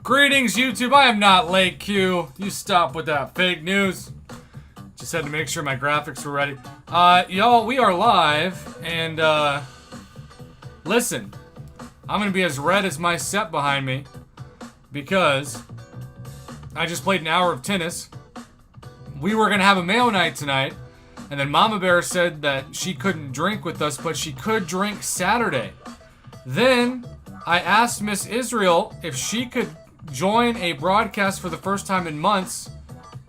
Greetings, YouTube. I am not late, Q. You stop with that fake news. Just had to make sure my graphics were ready. Y'all, we are live, and, listen. I'm gonna be as red as my set behind me, because I just played an hour of tennis. We were gonna have a mail night tonight, and then Mama Bear said that she couldn't drink with us, but she could drink Saturday. Then, I asked Miss Israel if she could join a broadcast for the first time in months,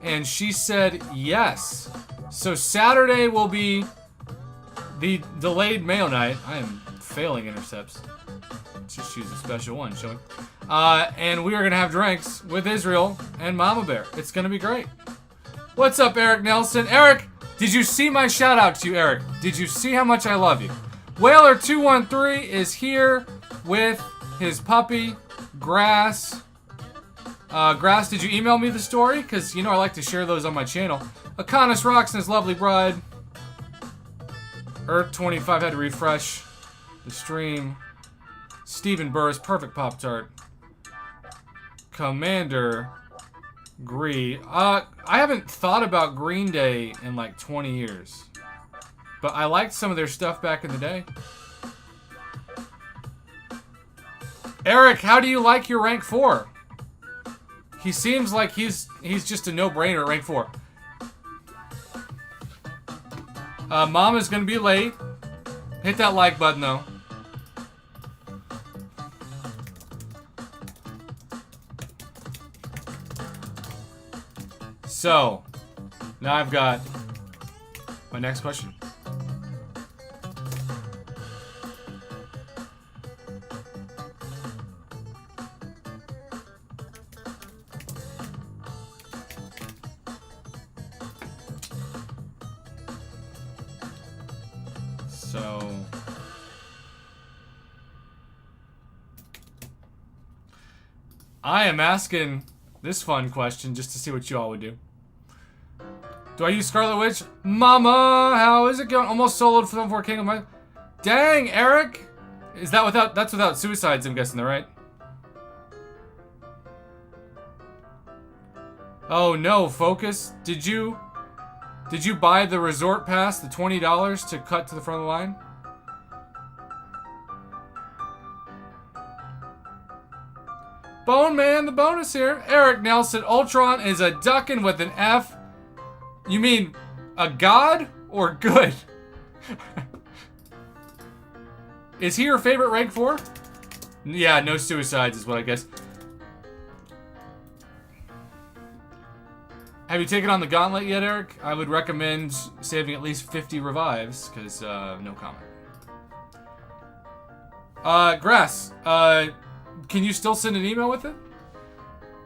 and she said yes. So Saturday will be the delayed mail night. I am failing intercepts. Let's just choose a special one, shall we? And we are going to have drinks with Israel and Mama Bear. It's going to be great. What's up, Eric Nelson? Eric, did you see my shout out to you, Eric? Did you see how much I love you? Whaler213 is here with his puppy, Grass. Grass, did you email me the story? Because, you know, I like to share those on my channel. Akonis Rocks and his lovely bride. Earth25 had to refresh the stream. Stephen Burris, perfect Pop-Tart. Commander Gree. I haven't thought about Green Day in like 20 years. But I liked some of their stuff back in the day. Eric, how do you like your rank 4? He seems like he's just a no-brainer at rank 4. Mama's gonna be late. Hit that like button though. So, now I've got my next question. So, I am asking this fun question just to see what you all would do. Do I use Scarlet Witch? Mama, how is it going? Almost soloed for the 4 King of my... Dang, Eric! Is that without... That's without suicides, I'm guessing, though, right? Oh, no, Focus. Did you buy the resort pass, the $20 to cut to the front of the line? Bone Man, the bonus here. Eric Nelson, Ultron is a duckin' with an F. You mean a god or good? Is he your favorite rank 4? Yeah, no suicides is what I guess. Have you taken on the gauntlet yet, Eric? I would recommend saving at least 50 revives, because, no comment. Grass, can you still send an email with it?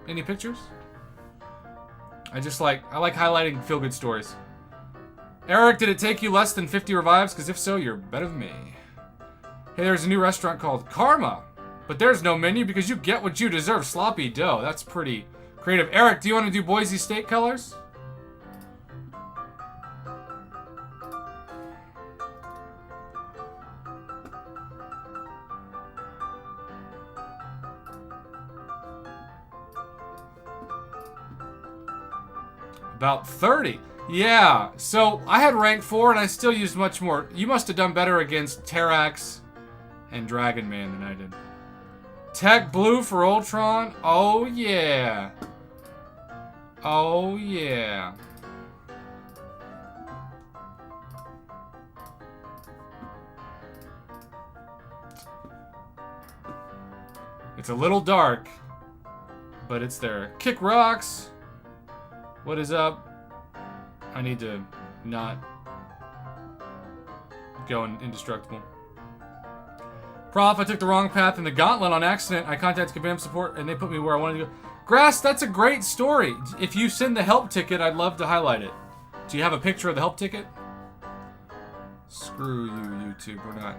Any pictures? I like highlighting feel-good stories. Eric, did it take you less than 50 revives? Because if so, you're better than me. Hey, there's a new restaurant called Karma. But there's no menu because you get what you deserve. Sloppy dough. That's pretty creative. Eric, do you want to do Boise State colors? About 30. Yeah, so I had rank 4 and I still used much more. You must have done better against Terrax and Dragon Man than I did. Tech Blue for Ultron. Oh, yeah. Oh, yeah. It's a little dark, but it's there. Kick Rocks. What is up? I need to not go indestructible. Prof, I took the wrong path in the gauntlet on accident. I contacted Kabam support and they put me where I wanted to go. Grass, that's a great story. If you send the help ticket, I'd love to highlight it. Do you have a picture of the help ticket? Screw you, YouTube. We're not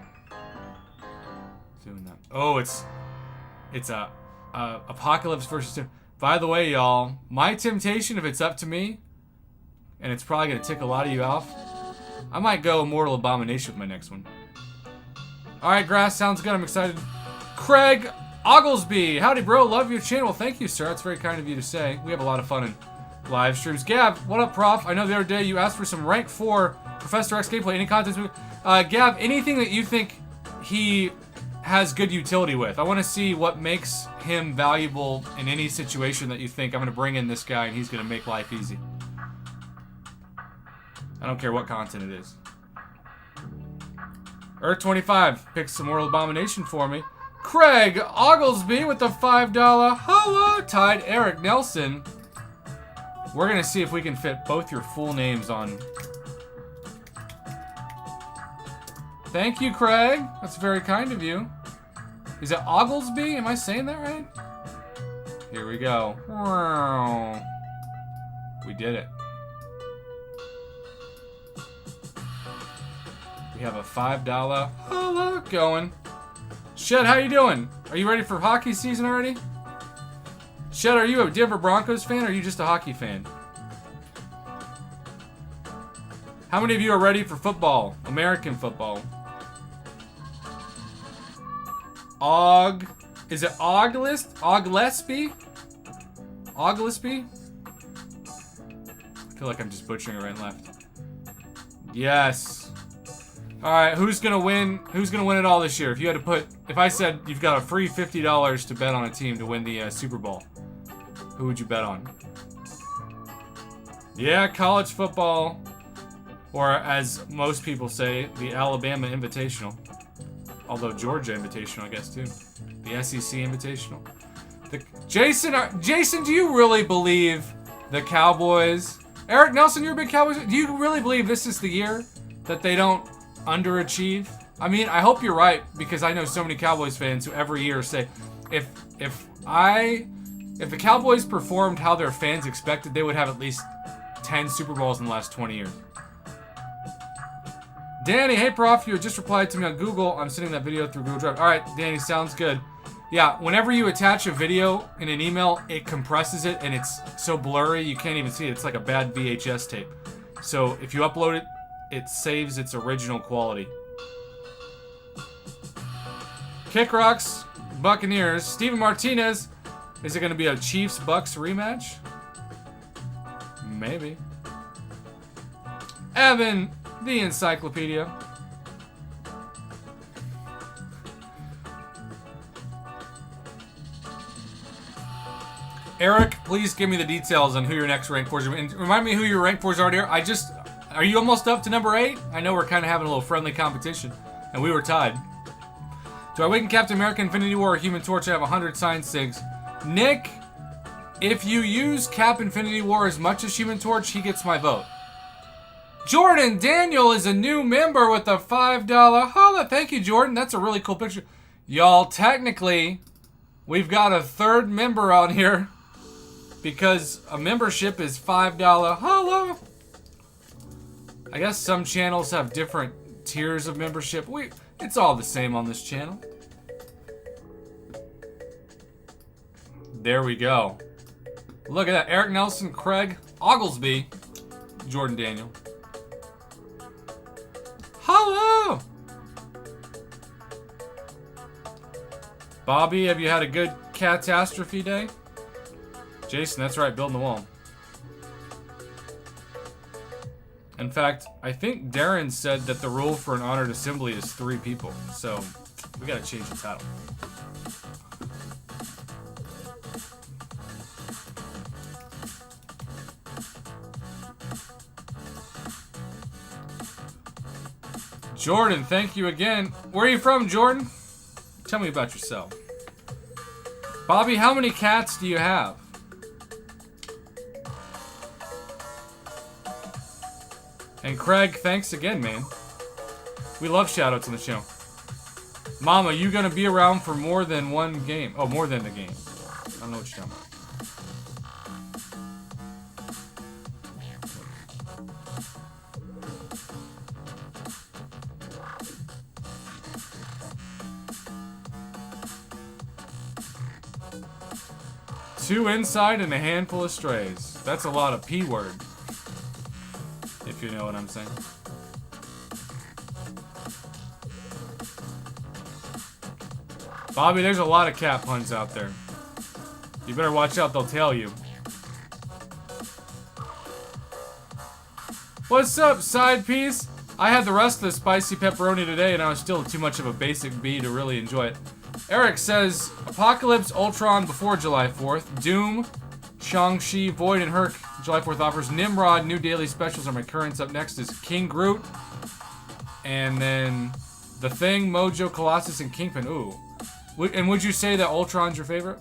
doing that. Oh, it's a Apocalypse versus Tim. By the way, y'all, my temptation, if it's up to me, and it's probably gonna tick a lot of you off, I might go Immortal Abomination with my next one. Alright, Grass, sounds good. I'm excited. Craig Ogglesby, howdy bro, love your channel. Thank you, sir. That's very kind of you to say. We have a lot of fun in live streams. Gab, what up, Prof? I know the other day you asked for some rank 4 Professor X gameplay. Any contest? Gab, anything that you think he has good utility with. I want to see what makes him valuable in any situation that you think I'm going to bring in this guy and he's going to make life easy. I don't care what content it is. Earth25 picks some Mortal Abomination for me. Craig Ogglesby with the $5 hello. Tied Eric Nelson. We're going to see if we can fit both your full names on. Thank you, Craig. That's very kind of you. Is it Ogglesby? Am I saying that right? Here we go. We did it. We have a $5 hello going. Shed, how you doing? Are you ready for hockey season already? Shed, are you a Denver Broncos fan or are you just a hockey fan? How many of you are ready for football? American football. Is it Ogglesby? Ogglesby? I feel like I'm just butchering it right and left. Yes. Alright, who's gonna win? Who's gonna win it all this year? If you had to put, if I said you've got a free $50 to bet on a team to win the Super Bowl, who would you bet on? Yeah, college football. Or as most people say, the Alabama Invitational. Although Georgia Invitational, I guess, too. The SEC Invitational. Jason, do you really believe the Cowboys... Eric Nelson, you're a big Cowboys... Do you really believe this is the year that they don't underachieve? I mean, I hope you're right, because I know so many Cowboys fans who every year say, if the Cowboys performed how their fans expected, they would have at least 10 Super Bowls in the last 20 years. Danny, hey Prof, you just replied to me on Google. I'm sending that video through Google Drive. Alright, Danny, sounds good. Yeah, whenever you attach a video in an email, it compresses it and it's so blurry you can't even see it. It's like a bad VHS tape. So if you upload it, it saves its original quality. Kick Rocks, Buccaneers. Steven Martinez. Is it going to be a Chiefs-Bucks rematch? Maybe. Evan, the encyclopedia. Eric, please give me the details on who your next rank 4s are. And remind me who your rank 4s are here. Are you almost up to number 8? I know we're kind of having a little friendly competition. And we were tied. Do I awaken Captain America, Infinity War, or Human Torch? I have 100 signed SIGs. Nick, if you use Cap Infinity War as much as Human Torch, he gets my vote. Jordan Daniel is a new member with a $5 holla. Thank you, Jordan. That's a really cool picture. Y'all, technically, we've got a third member on here because a membership is $5 holla. I guess some channels have different tiers of membership. It's all the same on this channel. There we go. Look at that. Eric Nelson, Craig Ogglesby, Jordan Daniel. Hello! Bobby, have you had a good catastrophe day? Jason, that's right, building the wall. In fact, I think Darren said that the rule for an honored assembly is 3 people, so we gotta change the title. Jordan, thank you again. Where are you from, Jordan? Tell me about yourself. Bobby, how many cats do you have? And Craig, thanks again, man. We love shoutouts on the channel. Mama, you gonna be around for more than one game? Oh, more than the game. I don't know what you're talking about. Two inside and a handful of strays. That's a lot of P word. If you know what I'm saying. Bobby, there's a lot of cat puns out there. You better watch out, they'll tell you. What's up, side piece? I had the rest of the spicy pepperoni today, and I was still too much of a basic B to really enjoy it. Eric says, Apocalypse, Ultron before July 4th, Doom, Shang-Chi, Void, and Herc. July 4th offers Nimrod. New daily specials are my currents. Up next is King Groot. And then The Thing, Mojo, Colossus, and Kingpin. Ooh. And would you say that Ultron's your favorite?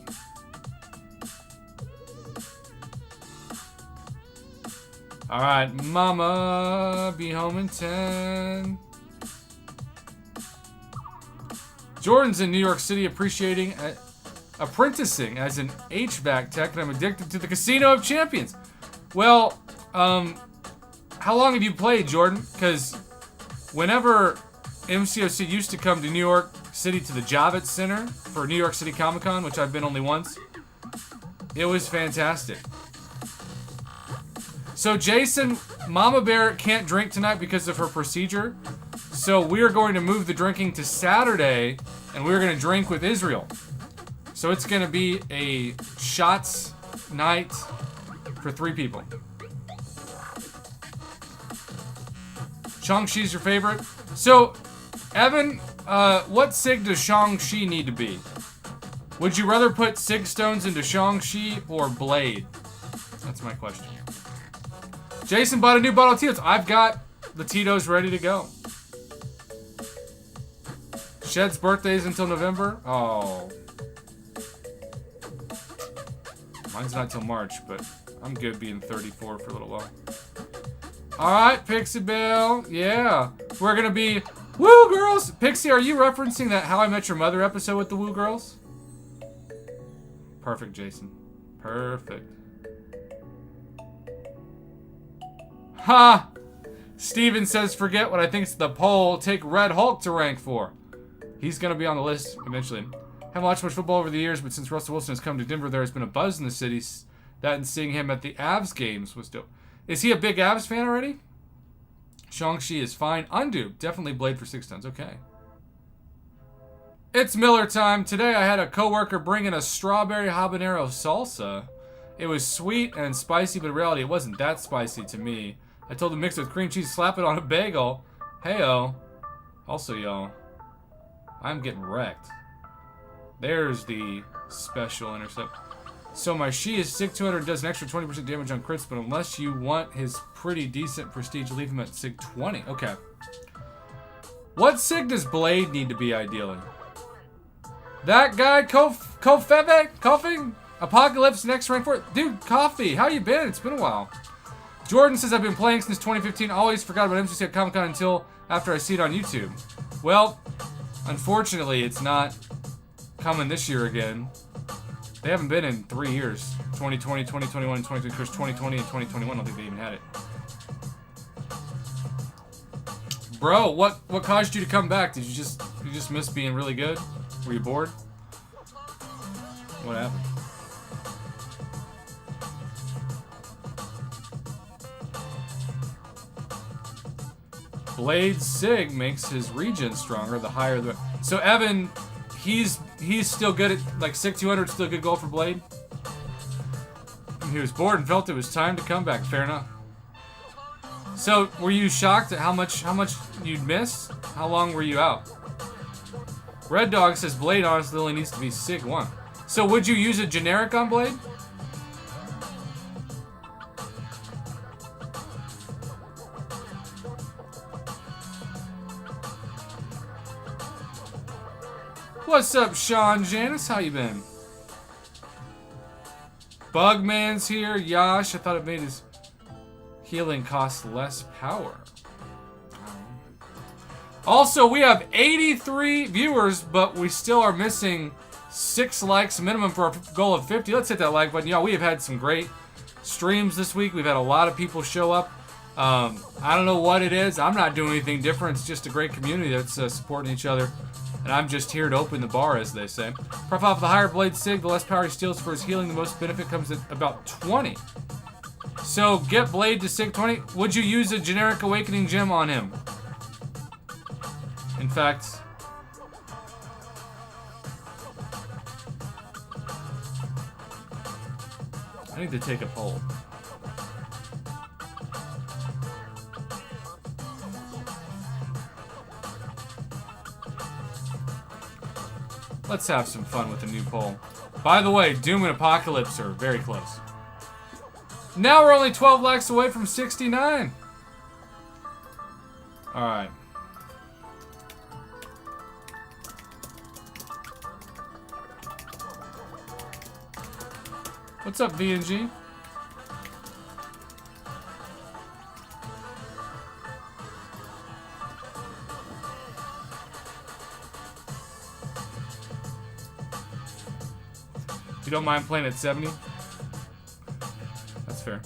Alright, Mama, be home in 10. Jordan's in New York City apprenticing as an HVAC tech, and I'm addicted to the Casino of Champions. Well, how long have you played, Jordan? Because whenever MCOC used to come to New York City to the Javits Center for New York City Comic Con, which I've been only once, it was fantastic. So Jason, Mama Bear can't drink tonight because of her procedure. So we are going to move the drinking to Saturday, and we're going to drink with Israel. So it's going to be a shots night for 3 people. Shang-Chi's your favorite? So, Evan, what sig does Shang-Chi need to be? Would you rather put sig stones into Shang-Chi or Blade? That's my question. Jason bought a new bottle of Tito's. I've got the Tito's ready to go. Shed's birthday's until November. Oh. Mine's not till March, but I'm good being 34 for a little while. Alright, Pixie Belle. Yeah. We're gonna be Woo Girls. Pixie, are you referencing that How I Met Your Mother episode with the Woo Girls? Perfect, Jason. Perfect. Ha! Steven says, forget what I think's the poll. Take Red Hulk to rank 4. He's going to be on the list eventually. Haven't watched much football over the years, but since Russell Wilson has come to Denver, there has been a buzz in the city. That and seeing him at the Avs games was dope. Is he a big Avs fan already? Shang-Chi is fine. Undo. Definitely Blade for 6 tons. Okay. It's Miller time. Today I had a coworker bring in a strawberry habanero salsa. It was sweet and spicy, but in reality it wasn't that spicy to me. I told him mix it with cream cheese, slap it on a bagel. Heyo. Also, y'all, I'm getting wrecked. There's the special intercept. So my Shi is SIG 200, does an extra 20% damage on crits, but unless you want his pretty decent prestige, leave him at SIG 20. Okay. What SIG does Blade need to be ideally? That guy, Coughing? Apocalypse, next rank 4. Dude, Coffee, how you been? It's been a while. Jordan says, I've been playing since 2015. Always forgot about MCC at Comic Con until after I see it on YouTube. Well, unfortunately, it's not coming this year again. They haven't been in 3 years. 2020, 2021, and 2022. Of course, 2020 and 2021, I don't think they even had it. Bro, what caused you to come back? Did you just miss being really good? Were you bored? What happened? Blade Sig makes his regen stronger the higher the... So Evan, he's still good at, like, SIG 200, still a good goal for Blade? He was bored and felt it was time to come back. Fair enough. So, were you shocked at how much you'd missed? How long were you out? Red Dog says Blade honestly only needs to be SIG 1. So, would you use a generic on Blade? What's up, Sean Janice? How you been? Bugman's here. Yash, I thought it made his healing cost less power. Also, we have 83 viewers, but we still are missing 6 likes minimum for a goal of 50. Let's hit that like button. Y'all, we have had some great streams this week. We've had a lot of people show up. I don't know what it is. I'm not doing anything different. It's just a great community that's supporting each other. And I'm just here to open the bar, as they say. Profile for the higher Blade Sig, the less power he steals for his healing. The most benefit comes at about 20. So, get Blade to SIG 20. Would you use a generic Awakening Gem on him? In fact, I need to take a poll. Let's have some fun with the new poll. By the way, Doom and Apocalypse are very close. Now we're only 12 likes away from 69. Alright. What's up, VNG? You don't mind playing at 70? That's fair.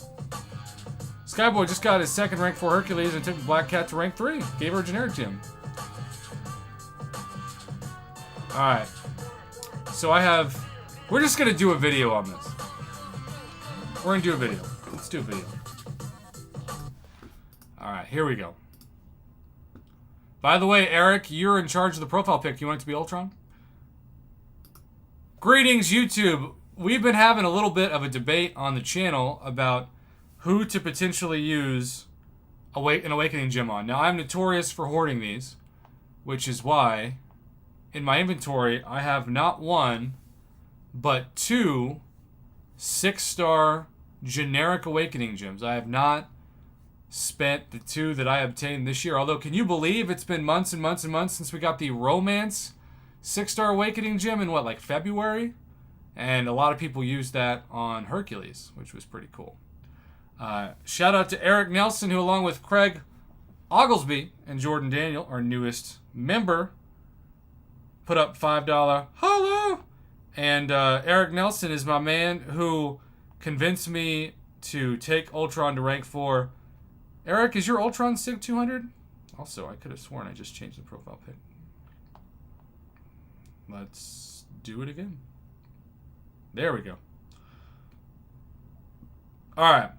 Skyboy just got his second rank 4 Hercules and took Black Cat to rank 3. Gave her a generic gym. Alright. So I have... We're just going to do a video on this. We're going to do a video. Let's do a video. Alright, here we go. By the way, Eric, you're in charge of the profile pic. You want it to be Ultron? Greetings, YouTube. We've been having a little bit of a debate on the channel about who to potentially use an Awakening Gem on. Now, I'm notorious for hoarding these, which is why in my inventory I have not one, but 2 6-star generic Awakening Gems. I have not spent the 2 that I obtained this year. Although, can you believe it's been months and months and months since we got the Romance 6-star Awakening Gem in, what, like February? And a lot of people used that on Hercules, which was pretty cool. Shout out to Eric Nelson, who along with Craig Oglesby and Jordan Daniel, our newest member, put up $5 hello. And Eric Nelson is my man who convinced me to take Ultron to rank 4. Eric, is your Ultron Sig 200? Also, I could have sworn I just changed the profile pic. Let's do it again. There we go. Alright.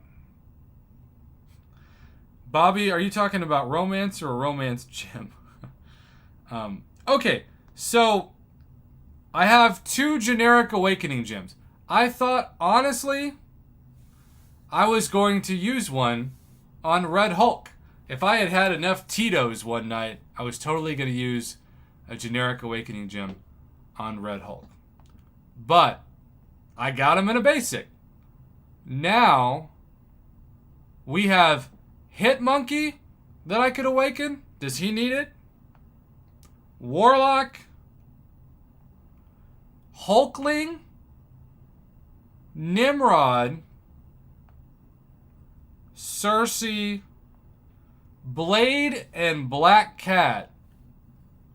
Bobby, are you talking about Romance or a Romance Gem? Okay, so I have 2 generic Awakening Gems. I thought, honestly, I was going to use one on Red Hulk. If I had had enough Tito's one night, I was totally going to use a generic Awakening Gem on Red Hulk. But I got him in a basic. Now we have Hit Monkey that I could awaken. Does he need it? Warlock, Hulkling, Nimrod, Cersei, Blade, and Black Cat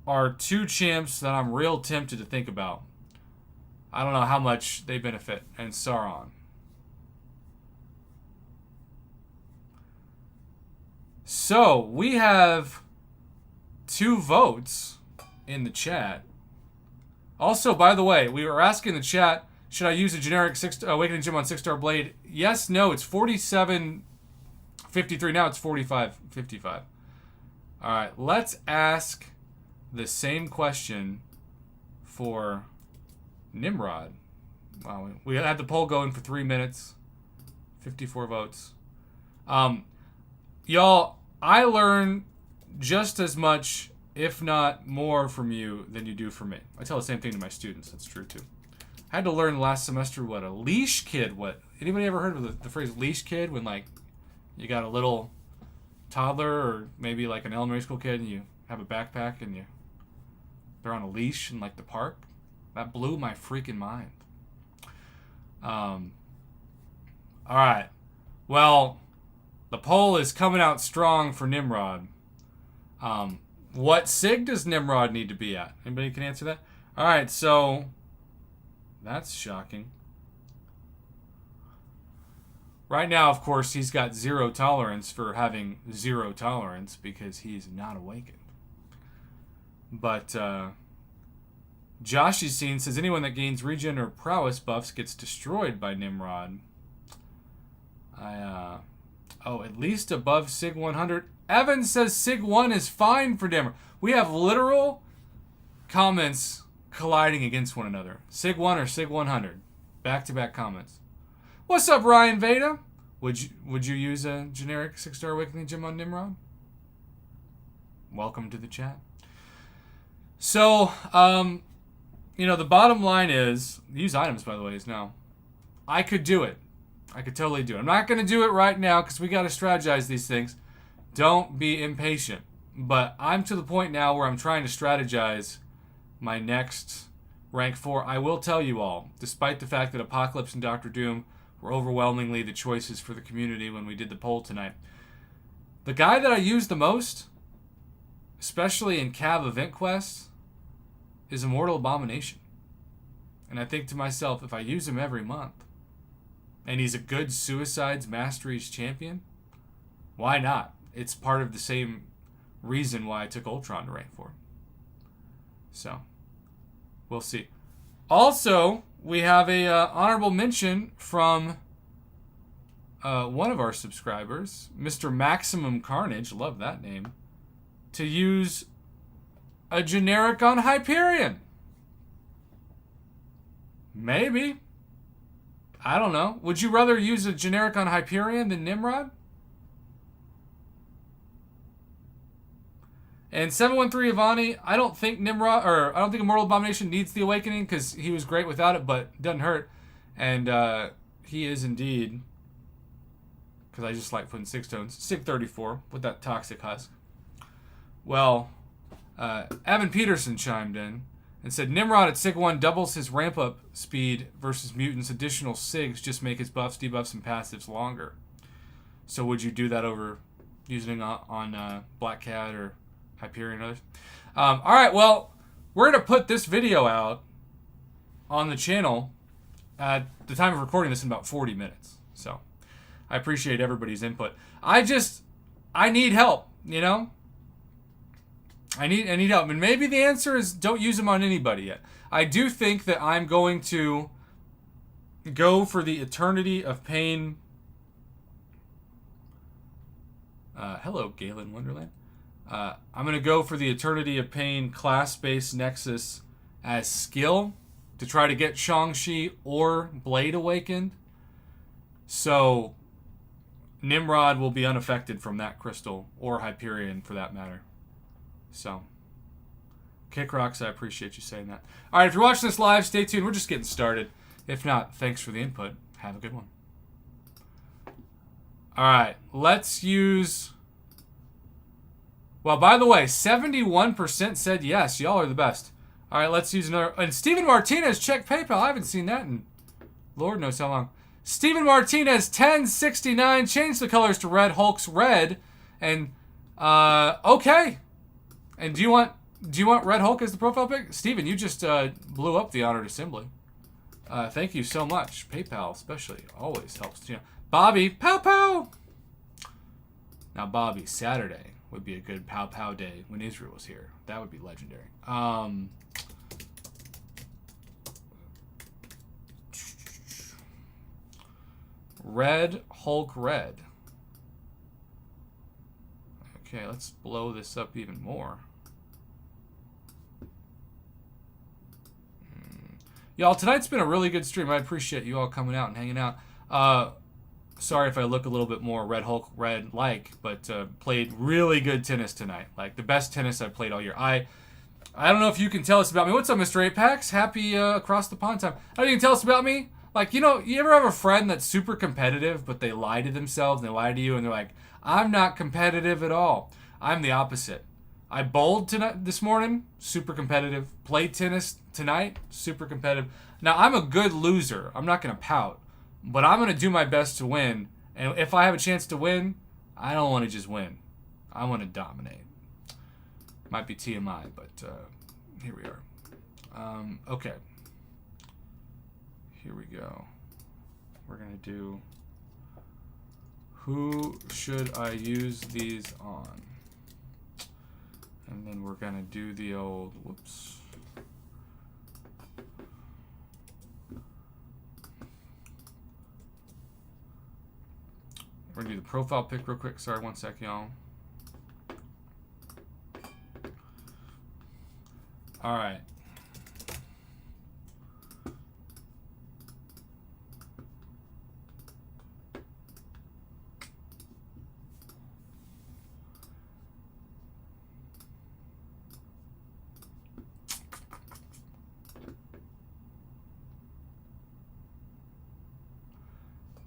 are 2 champs that I'm real tempted to think about. I don't know how much they benefit. And Sauron. So, we have 2 votes in the chat. Also, by the way, we were asking the chat, should I use a generic Awakening Gem on 6-star Blade? Yes, no, it's 47.53. Now it's 45.55. Alright, let's ask the same question for Nimrod. Wow, we had the poll going for 3 minutes. 54 votes. Y'all, I learn just as much, if not more, from you than you do from me. I tell the same thing to my students. That's true, too. I had to learn last semester what a leash kid, anybody ever heard of the phrase leash kid? When, like, you got a little toddler or maybe, like, an elementary school kid and you have a backpack and they're on a leash in, like, the park? That blew my freaking mind. Alright. Well, the poll is coming out strong for Nimrod. What Sig does Nimrod need to be at? Anybody can answer that? Alright, so that's shocking. Right now, of course, he's got 0 tolerance for having 0 tolerance because he's not awakened. But, Joshy's Scene says, anyone that gains regen or prowess buffs gets destroyed by Nimrod. At least above Sig 100. Evan says Sig 1 is fine for Nimrod. We have literal comments colliding against one another. Sig 1 or Sig 100. Back-to-back comments. What's up, Ryan Veda? Would you use a generic 6-star awakening gem on Nimrod? Welcome to the chat. So, the bottom line is, use items, by the way, is now. I could do it. I could totally do it. I'm not going to do it right now because we got to strategize these things. Don't be impatient. But I'm to the point now where I'm trying to strategize my next rank 4. I will tell you all, despite the fact that Apocalypse and Doctor Doom were overwhelmingly the choices for the community when we did the poll tonight, the guy that I use the most, especially in Cav Event Quest, is Immortal Abomination. And I think to myself, if I use him every month, and he's a good Suicides Masteries champion, why not? It's part of the same reason why I took Ultron to rank 4. So, we'll see. Also, we have a honorable mention from one of our subscribers, Mr. Maximum Carnage, love that name, to use a generic on Hyperion. Maybe. I don't know. Would you rather use a generic on Hyperion than Nimrod? And 713 Ivani, I don't think Immortal Abomination needs the Awakening because he was great without it, but it doesn't hurt. And he is indeed, because I just like putting 6 tones, Sig 34 with that Toxic Husk. Well, Evan Peterson chimed in and said, Nimrod at Sig 1 doubles his ramp-up speed versus mutants. Additional Sigs just make his buffs, debuffs, and passives longer. So would you do that over using it on Black Cat or Hyperion and others? All right, well, we're going to put this video out on the channel at the time of recording this in about 40 minutes. So I appreciate everybody's input. I need help, you know? I need help. And maybe the answer is don't use them on anybody yet. I do think that I'm going to go for the Eternity of Pain. Hello, Galen Wonderland. I'm going to go for the Eternity of Pain class-based Nexus as skill to try to get Shang-Chi or Blade awakened. So Nimrod will be unaffected from that crystal, or Hyperion for that matter. So, Kick Rocks, I appreciate you saying that. All right, if you're watching this live, stay tuned. We're just getting started. If not, thanks for the input. Have a good one. All right, let's use... Well, by the way, 71% said yes. Y'all are the best. All right, let's use another... And Steven Martinez, check PayPal. I haven't seen that in Lord knows how long. Steven Martinez, 1069. Change the colors to red. Hulk's red. And, okay. And do you want Red Hulk as the profile pic? Steven, you just blew up the Honored Assembly. Thank you so much. PayPal especially always helps. You know, Bobby, pow pow. Now, Bobby, Saturday would be a good pow pow day when Israel was here. That would be legendary. Red Hulk red. Okay, let's blow this up even more. Y'all, tonight's been a really good stream. I appreciate you all coming out and hanging out. Sorry if I look a little bit more Red Hulk red-like, but played really good tennis tonight. Like, the best tennis I've played all year. I don't know if you can tell us about me. What's up, Mr. Apex? Happy across the pond time. How do you tell us about me? Like, you know, you ever have a friend that's super competitive, but they lie to themselves and they lie to you, and they're like, I'm not competitive at all. I'm the opposite. I bowled this morning, super competitive. Played tennis tonight, super competitive. Now, I'm a good loser. I'm not going to pout, but I'm going to do my best to win. And if I have a chance to win, I don't want to just win. I want to dominate. Might be TMI, but here we are. Okay. Here we go. We're going to do... Who should I use these on? And then we're going to do the old... Whoops. We're going to do the profile pic real quick. Sorry, one sec, y'all. All right.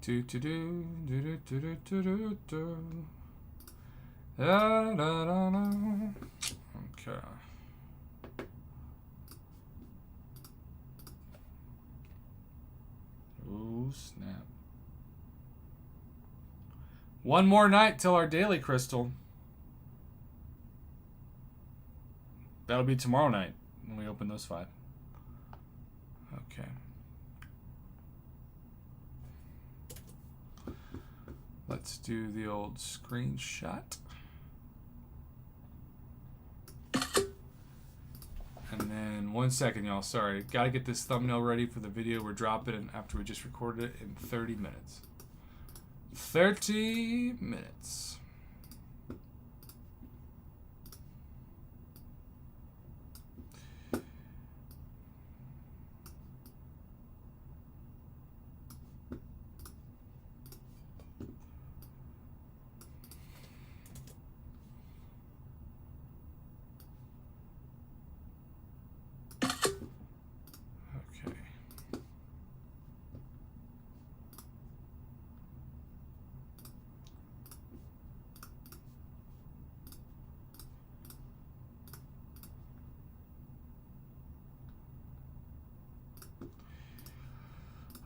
Do do do do do do do do do. Da, da, da, da. Okay. Oh snap! One more night till our daily crystal. That'll be tomorrow night when we open those 5. Okay. Let's do the old screenshot. And then 1 second, y'all. Sorry. Gotta get this thumbnail ready for the video we're dropping after we just recorded it in 30 minutes. 30 minutes.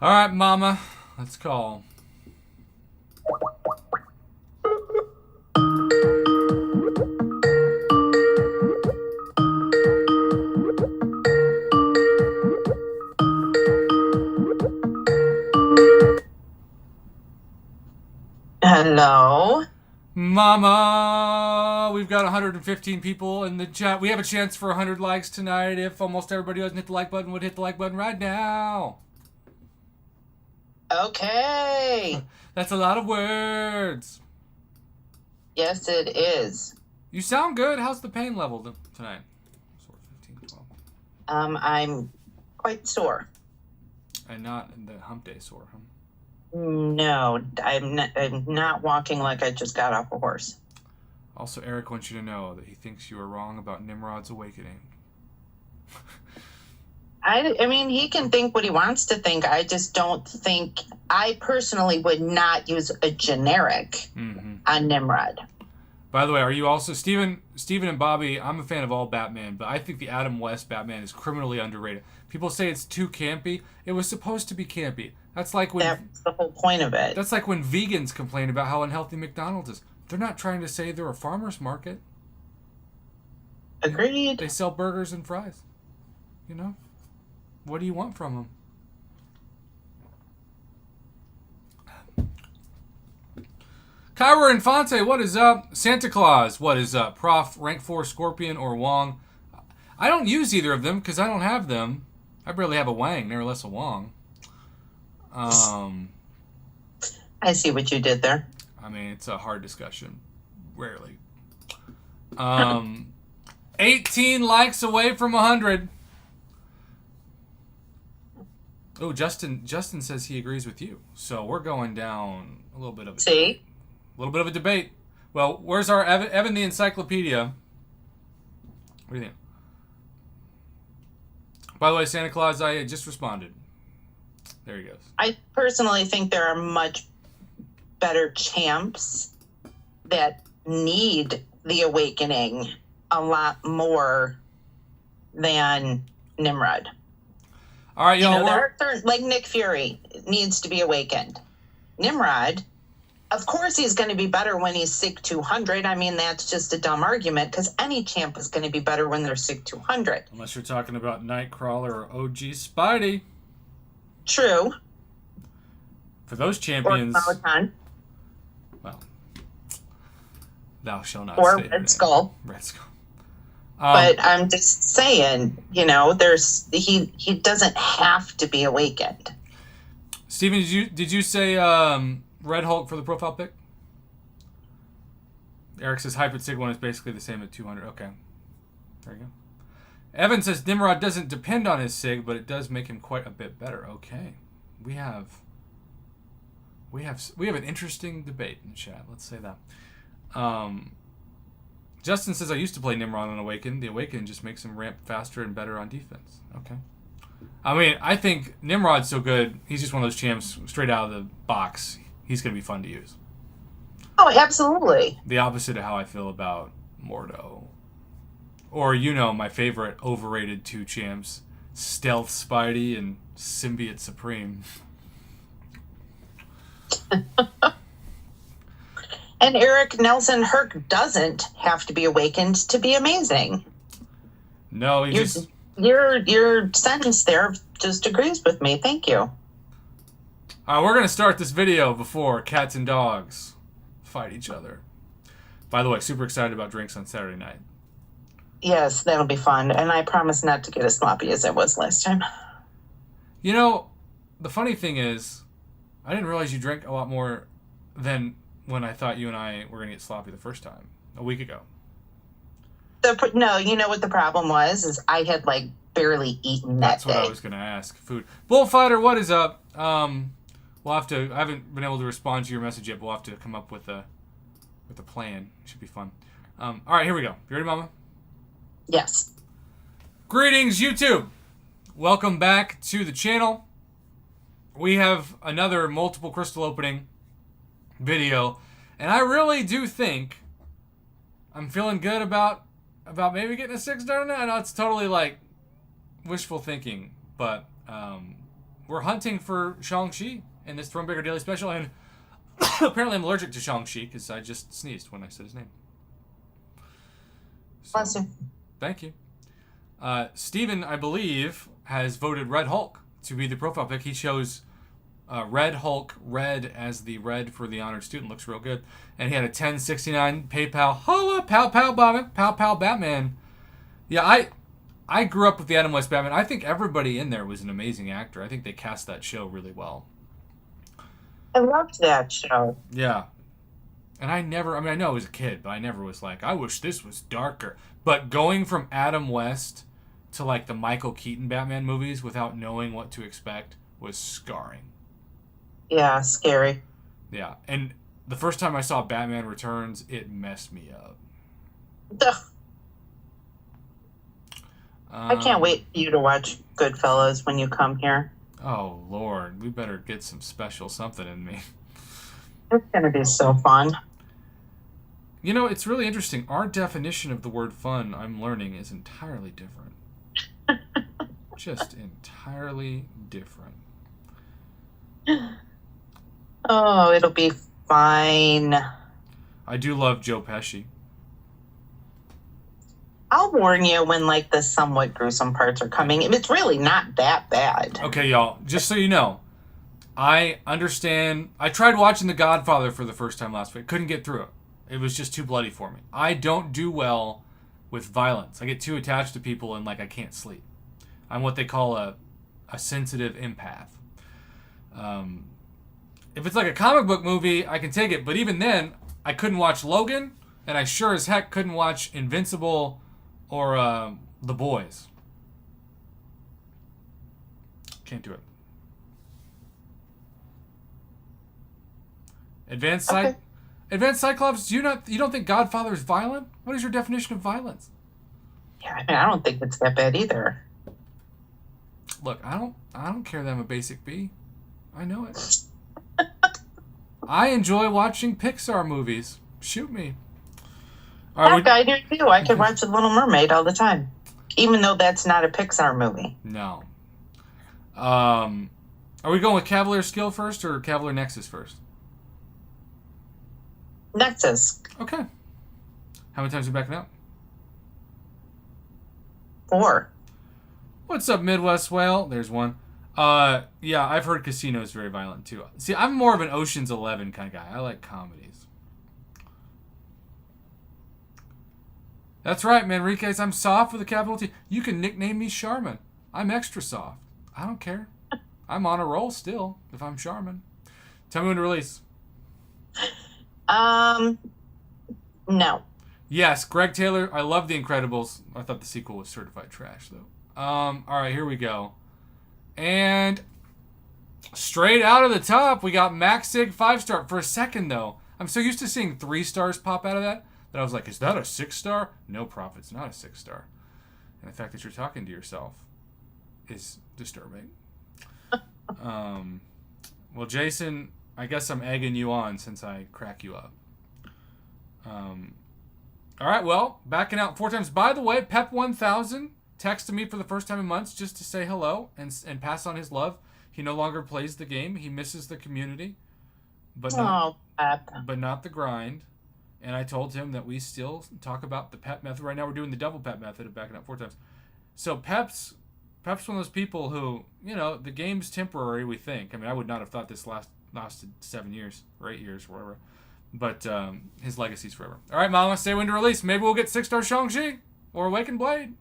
All right, Mama, let's call. Hello? Mama, we've got 115 people in the chat. We have a chance for 100 likes tonight. If almost everybody who hasn't hit the like button would hit the like button right now. Okay. That's a lot of words. Yes, it is. You sound good. How's the pain level tonight? Sore 15, 12. I'm quite sore. And not in the hump day sore, huh? No, I'm not walking like I just got off a horse. Also, Eric wants you to know that he thinks you are wrong about Nimrod's awakening. I mean, he can think what he wants to think. I just don't think, I personally would not use a generic on Nimrod. By the way, are you also, Steven and Bobby, I'm a fan of all Batman, but I think the Adam West Batman is criminally underrated. People say it's too campy. It was supposed to be campy. That's like when... That's the whole point of it. That's like when vegans complain about how unhealthy McDonald's is. They're not trying to say they're a farmer's market. Agreed. They sell burgers and fries. You know? What do you want from them? Kyra Infante, what is up? Santa Claus, what is up? Prof, Rank 4 Scorpion or Wong? I don't use either of them because I don't have them. I barely have a Wang, never less a Wong. I see what you did there. I mean, it's a hard discussion. Rarely. 18 likes away from 100. Oh, Justin says he agrees with you. So we're going down a little bit of a debate. A little bit of a debate. Well, where's our Evan the Encyclopedia? What do you think? By the way, Santa Claus, I just responded. There he goes. I personally think there are much better champs that need the awakening a lot more than Nimrod. All right, y'all. There are certain, like Nick Fury needs to be awakened. Nimrod, of course, he's going to be better when he's SIG 200. I mean, that's just a dumb argument because any champ is going to be better when they're SIG 200. Unless you're talking about Nightcrawler or OG Spidey. True. For those champions. Or Peloton. Well, thou shalt not or say Red Skull. Red Skull. But I'm just saying, he doesn't have to be awakened. Steven, did you say Red Hulk for the profile pic? Eric says Hyper Sig 1 is basically the same at 200. Okay. There you go. Evan says Nimrod doesn't depend on his Sig, but it does make him quite a bit better. Okay. We have an interesting debate in the chat. Let's say that. Justin says I used to play Nimrod on Awaken. The Awaken just makes him ramp faster and better on defense. Okay. I mean, I think Nimrod's so good. He's just one of those champs straight out of the box. He's going to be fun to use. Oh, absolutely. The opposite of how I feel about Mordo. Or, my favorite overrated two champs, Stealth Spidey and Symbiote Supreme. And Eric Nelson Herc doesn't have to be awakened to be amazing. No, Your sentence there just agrees with me. Thank you. All right, we're going to start this video before cats and dogs fight each other. By the way, super excited about drinks on Saturday night. Yes, that'll be fun. And I promise not to get as sloppy as I was last time. The funny thing is, I didn't realize you drank a lot more than when I thought you and I were going to get sloppy the first time, a week ago. No, you know what the problem was? Is I had, barely eaten that That's what day. I was going to ask. Food. Bullfighter, what is up? We'll have to... I haven't been able to respond to your message yet, but we'll have to come up with a plan. It should be fun. All right, here we go. You ready, Mama? Yes. Greetings, YouTube! Welcome back to the channel. We have another multiple crystal opening video, and I really do think I'm feeling good about maybe getting a 6-star tonight. I know it's totally wishful thinking, but we're hunting for Shang-Chi in this Thronebreaker Daily Special, and apparently I'm allergic to Shang-Chi because I just sneezed when I said his name. Bless you. Thank you. Steven, I believe, has voted Red Hulk to be the profile pic. He shows Red Hulk red as the red for the honored student. Looks real good. And he had a 1069 PayPal. Holla, pow, pow, Batman. Pow, pow, Batman. Yeah, I grew up with the Adam West Batman. I think everybody in there was an amazing actor. I think they cast that show really well. I loved that show. Yeah. And I know I was a kid, but I never was like, I wish this was darker. But going from Adam West to the Michael Keaton Batman movies without knowing what to expect was scarring. Yeah, scary. Yeah. And the first time I saw Batman Returns, it messed me up. Ugh. I can't wait for you to watch Goodfellas when you come here. Oh, Lord. We better get some special something in me. It's going to be so fun. It's really interesting. Our definition of the word fun, I'm learning, is entirely different. Just entirely different. Oh, it'll be fine. I do love Joe Pesci. I'll warn you when the somewhat gruesome parts are coming. It's really not that bad. Okay, y'all, just so you know, I understand. I tried watching The Godfather for the first time last week. Couldn't get through it. It was just too bloody for me. I don't do well with violence. I get too attached to people and I can't sleep. I'm what they call a sensitive empath. If it's a comic book movie, I can take it. But even then, I couldn't watch Logan, and I sure as heck couldn't watch Invincible or The Boys. Can't do it. Advanced Cyclops, you don't think Godfather is violent? What is your definition of violence? Yeah, I don't think it's that bad either. Look, I don't care that I'm a basic B. I know it. I enjoy watching Pixar movies. Shoot me. All right, I do too. I could watch The Little Mermaid all the time, even though that's not a Pixar movie. No. Are we going with Cavalier Skill first or Cavalier Nexus first? Nexus. Okay. How many times are we backing out? 4. What's up, Midwest Whale? There's one. Yeah, I've heard Casino is very violent too. See, I'm more of an Ocean's 11 kind of guy. I like comedies. That's right, Manriquez. I'm soft with a capital T. You can nickname me Charmin. I'm extra soft. I don't care. I'm on a roll still if I'm Charmin. Tell me when to release. No. Yes, Greg Taylor. I love The Incredibles. I thought the sequel was certified trash, though. All right, here we go. And straight out of the top, we got Max Sig 5-star. For a second, though, I'm so used to seeing 3 stars pop out of that I was like, is that a 6-star? No, Prof, it's not a 6-star. And the fact that you're talking to yourself is disturbing. Well, Jason, I guess I'm egging you on since I crack you up. All right, well, backing out 4 times. By the way, Pep1000 texted me for the first time in months just to say hello and pass on his love. He no longer plays the game. He misses the community, but not the grind. And I told him that we still talk about the Pep method. Right now we're doing the double Pep method of backing out 4 times. So Pep's one of those people who, the game's temporary, we think. I mean, I would not have thought this lasted 7 years or 8 years or whatever. But his legacy's forever. All right, Mama, say when to release. Maybe we'll get 6-star Shang-Chi or Awakened Blade.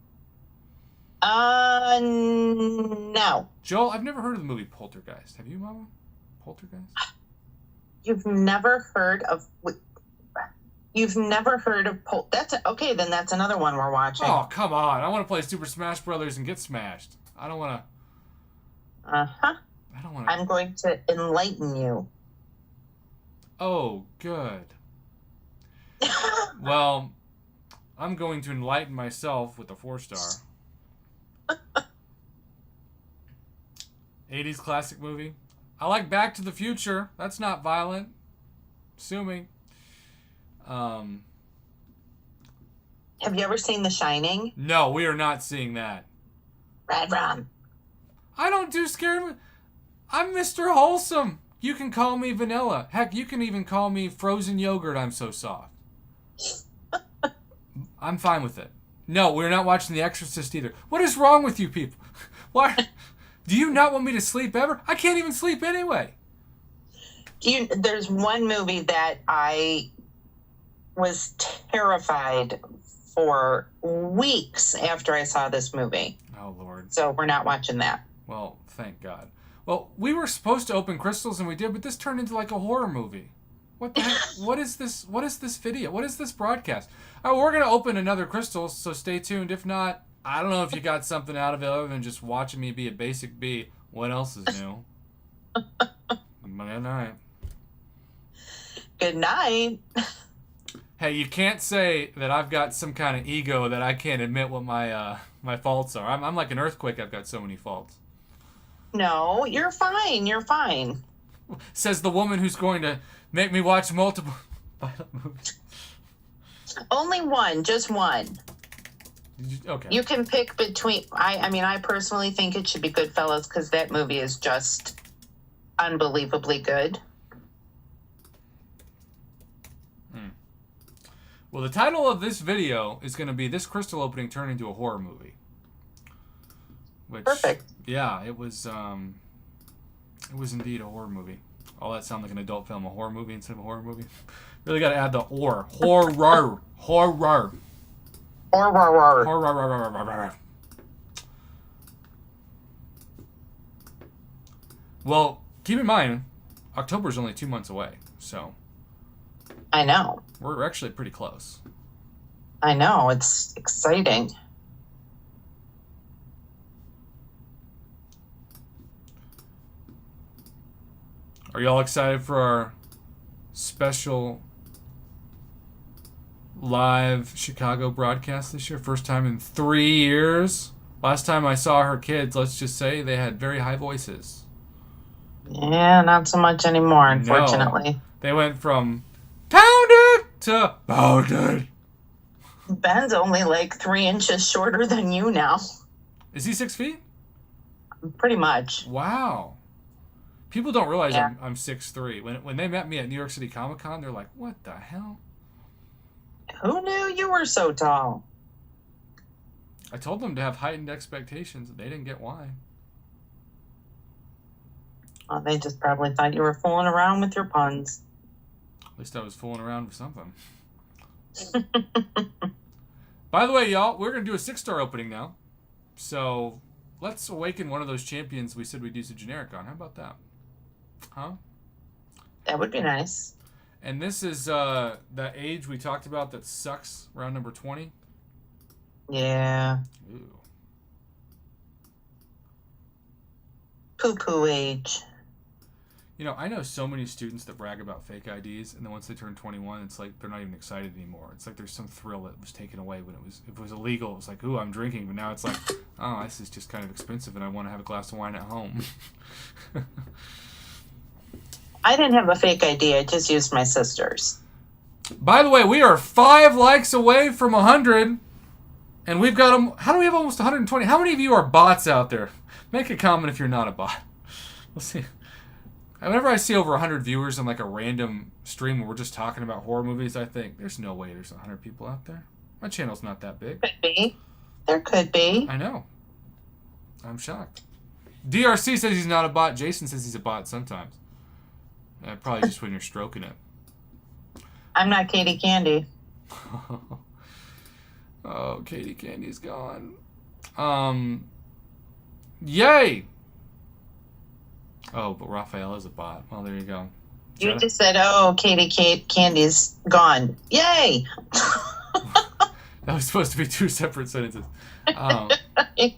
No. Joel, I've never heard of the movie Poltergeist. Have you, Mama? Poltergeist? You've never heard of... That's okay, then that's another one we're watching. Oh, come on. I want to play Super Smash Brothers and get smashed. I don't want to... Uh-huh. I don't want to... I'm going to enlighten you. Oh, good. Well, I'm going to enlighten myself with a 4-star. 80s classic movie. I like Back to the Future. That's not violent. Sue me. Have you ever seen The Shining? No, we are not seeing that. Red Rum. I don't do scary movies. I'm Mr. Wholesome. You can call me vanilla. Heck, you can even call me frozen yogurt. I'm so soft. I'm fine with it. No, we're not watching The Exorcist either. What is wrong with you people? Why? Do you not want me to sleep ever? I can't even sleep anyway. There's one movie that I was terrified for weeks after I saw this movie. Oh, Lord. So we're not watching that. Well, thank God. Well, we were supposed to open crystals and we did, but this turned into like a horror movie. What the heck? What is this? What is this video? What is this broadcast? All right, we're going to open another crystal, so stay tuned. If not, I don't know if you got something out of it other than just watching me be a basic B. What else is new? Good night. Good night. Hey, you can't say that I've got some kind of ego that I can't admit what my faults are. I'm like an earthquake. I've got so many faults. No, you're fine. You're fine. Says the woman who's going to make me watch multiple violent movies. Only one, just one. Okay. You can pick between. I personally think it should be Goodfellas because that movie is just unbelievably good. Well, the title of this video is going to be "This Crystal Opening Turned into a Horror Movie." Which, perfect. Yeah, it was indeed a horror movie. All that sound like an adult film, a horror movie instead of a horror movie. Really got to add the or. Horror. Horror. Horror. Well, keep in mind, October's only 2 months away, so. I know. We're actually pretty close. I know. It's exciting. Are y'all excited for our special live Chicago broadcast this year? First time in 3 years. Last time I saw her kids, let's just say they had very high voices. Yeah, not so much anymore, unfortunately. No, they went from pounded to pounded. Ben's only like 3 inches shorter than you now. Is he 6 feet? Pretty much. Wow. People don't realize I'm 6'3". When they met me at New York City Comic Con, they're like, "What the hell?" Who knew you were so tall? I told them to have heightened expectations, and they didn't get why. Well, they just probably thought you were fooling around with your puns. At least I was fooling around with something. By the way, y'all, we're going to do a 6-star opening now. So let's awaken one of those champions we said we'd use a generic on. How about that? Huh? That would be nice. And this is that age we talked about that sucks, round number 20. Yeah. Ooh. Poo-poo age. You know, I know so many students that brag about fake IDs, and then once they turn 21, it's like they're not even excited anymore. It's like there's some thrill that was taken away when if it was illegal. It was like, ooh, I'm drinking, but now it's like, oh, this is just kind of expensive, and I want to have a glass of wine at home. I didn't have a fake ID. I just used my sister's. By the way, we are 5 likes away from 100, and we've got them. How do we have almost 120? How many of you are bots out there? Make a comment if you're not a bot. We'll see. Whenever I see over 100 viewers on like a random stream where we're just talking about horror movies, I think there's no way there's 100 people out there. My channel's not that big. Could be. There could be. I know. I'm shocked. DRC says he's not a bot. Jason says he's a bot sometimes. Probably just when you're stroking it. I'm not Katie Candy. Oh, Katie Candy's gone. Yay! Oh, but Raphael is a bot. Well, there you go. You just said, oh, Katie Candy's gone. Yay! That was supposed to be 2 separate sentences. I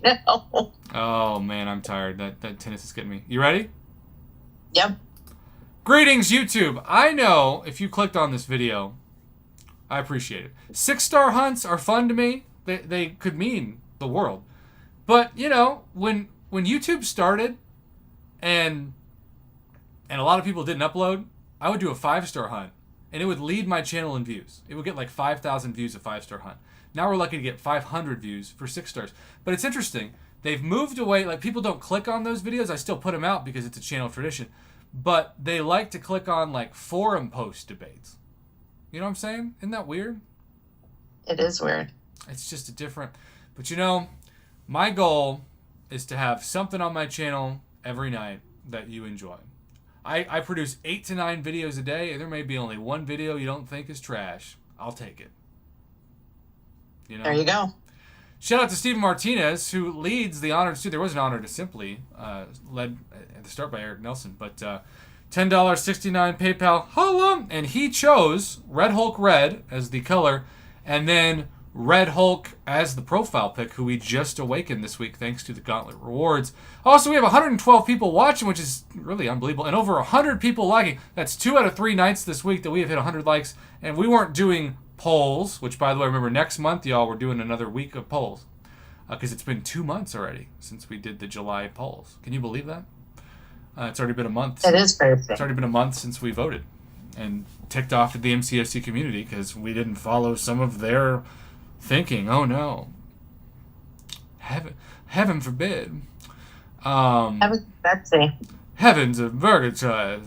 know. Oh, man, I'm tired. That tennis is getting me. You ready? Yep. Greetings, YouTube. I know if you clicked on this video, I appreciate it. 6-star hunts are fun to me. They could mean the world. But, you know, when YouTube started and a lot of people didn't upload, I would do a 5-star hunt, and it would lead my channel in views. It would get like 5,000 views a 5-star hunt. Now we're lucky to get 500 views for 6 stars. But it's interesting. They've moved away. Like, people don't click on those videos. I still put them out because it's a channel tradition. But they like to click on, like, forum post debates. You know what I'm saying? Isn't that weird? It is weird. It's just a different... But, you know, my goal is to have something on my channel every night that you enjoy. I produce 8 to 9 videos a day, and there may be only one video you don't think is trash. I'll take it. You know? There you go. Shout out to Steven Martinez, who leads the Honored Student. There was an Honor to Simply, led at the start by Eric Nelson, but $10.69 PayPal, holla! And he chose Red Hulk Red as the color, and then Red Hulk as the profile pic, who we just awakened this week thanks to the Gauntlet Rewards. Also, we have 112 people watching, which is really unbelievable, and over 100 people liking. That's 2 out of 3 nights this week that we have hit 100 likes, and we weren't doing polls, which, by the way, remember, next month, y'all, we're doing another week of polls, because it's been 2 months already since we did the July polls. Can you believe that? It's already been a month. It is crazy. It's already been a month since we voted, and ticked off at the MCOC community because we didn't follow some of their thinking. Oh no, heaven forbid. Heavens of Murgatroyd.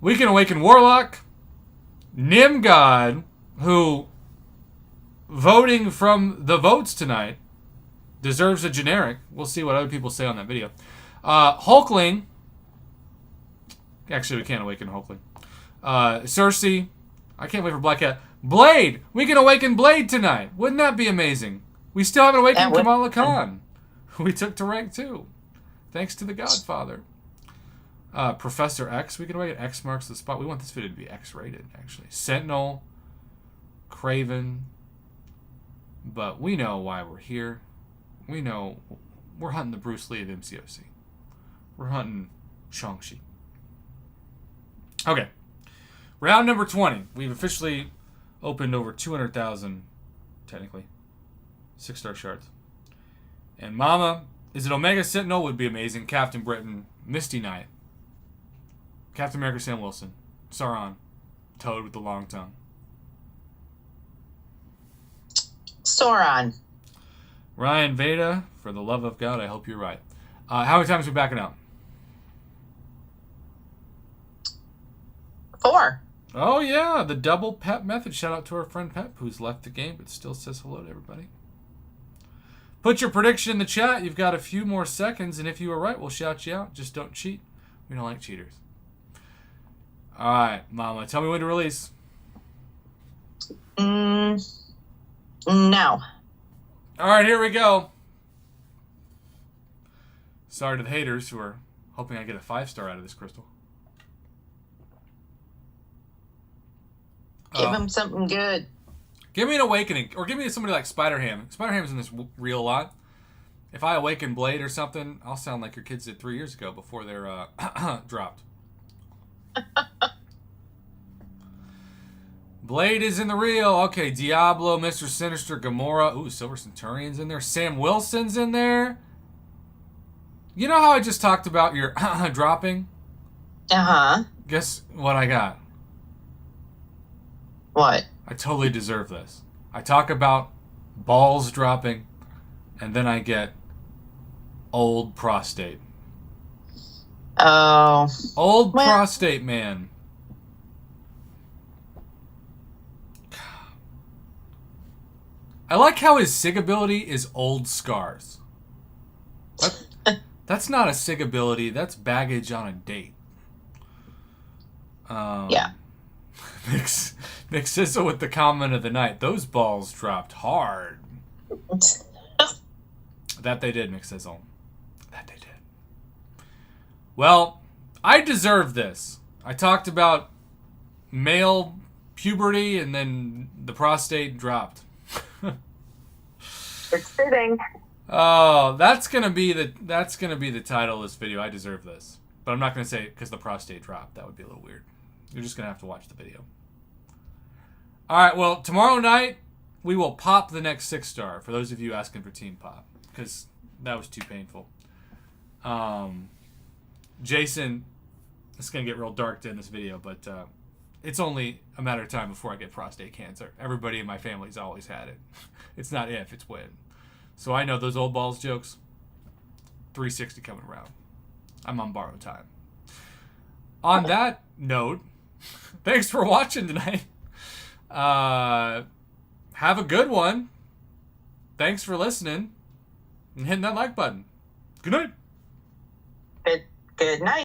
We can awaken Warlock, Nim God, who voting from the votes tonight deserves a generic. We'll see what other people say on that video. Hulkling. Actually, we can't awaken Hulkling. Cersei. I can't wait for Black Cat. Blade! We can awaken Blade tonight. Wouldn't that be amazing? We still haven't awakened Kamala Khan, who we took to rank 2. Thanks to the Godfather. Professor X. We can awaken X marks the spot. We want this video to be X-rated, actually. Sentinel. Craven. But we know why we're here. We know we're hunting the Bruce Lee of MCOC. We're hunting Shang-Chi. Okay. Round number 20. We've officially opened over 200,000, technically, 6-star shards. And Mama, is it Omega Sentinel? Would be amazing. Captain Britain, Misty Knight, Captain America Sam Wilson, Sauron, Toad with the long tongue. Sauron. Ryan Veda, for the love of God, I hope you're right. How many times are we backing out? 4. Oh, yeah, the double Pep method. Shout out to our friend Pep, who's left the game, but still says hello to everybody. Put your prediction in the chat. You've got a few more seconds, and if you were right, we'll shout you out. Just don't cheat. We don't like cheaters. All right, Mama, tell me when to release. No. All right, here we go. Sorry to the haters who are hoping I get a 5-star out of this crystal. Give him something good. Give me an awakening, or give me somebody like Spider-Ham. Spider-Ham's in this reel a lot. If I awaken Blade or something, I'll sound like your kids did 3 years ago before they're dropped. Blade is in the reel. Okay, Diablo, Mr. Sinister, Gamora. Ooh, Silver Centurion's in there. Sam Wilson's in there. You know how I just talked about your dropping? Uh-huh. Guess what I got? What? I totally deserve this. I talk about balls dropping, and then I get old prostate. Oh. Old prostate man. I like how his sig ability is old scars. That's not a sig ability. That's baggage on a date. Yeah. McSizzle with the comment of the night. Those balls dropped hard. That they did, McSizzle. That they did. Well, I deserve this. I talked about male puberty and then the prostate dropped. It's fitting. Oh, that's gonna be the title of this video. I deserve this, but I'm not gonna say it because the prostate dropped. That would be a little weird. You're just gonna have to watch the video. All right. Well, tomorrow night we will pop the next 6-star for those of you asking for Team Pop because that was too painful. Jason, it's gonna get real dark in this video, but it's only a matter of time before I get prostate cancer. Everybody in my family's always had it. It's not if, it's when. So I know those old balls jokes. 360 coming around. I'm on borrowed time. On that note, thanks for watching tonight. Have a good one. Thanks for listening and hitting that like button. Good night. Good night.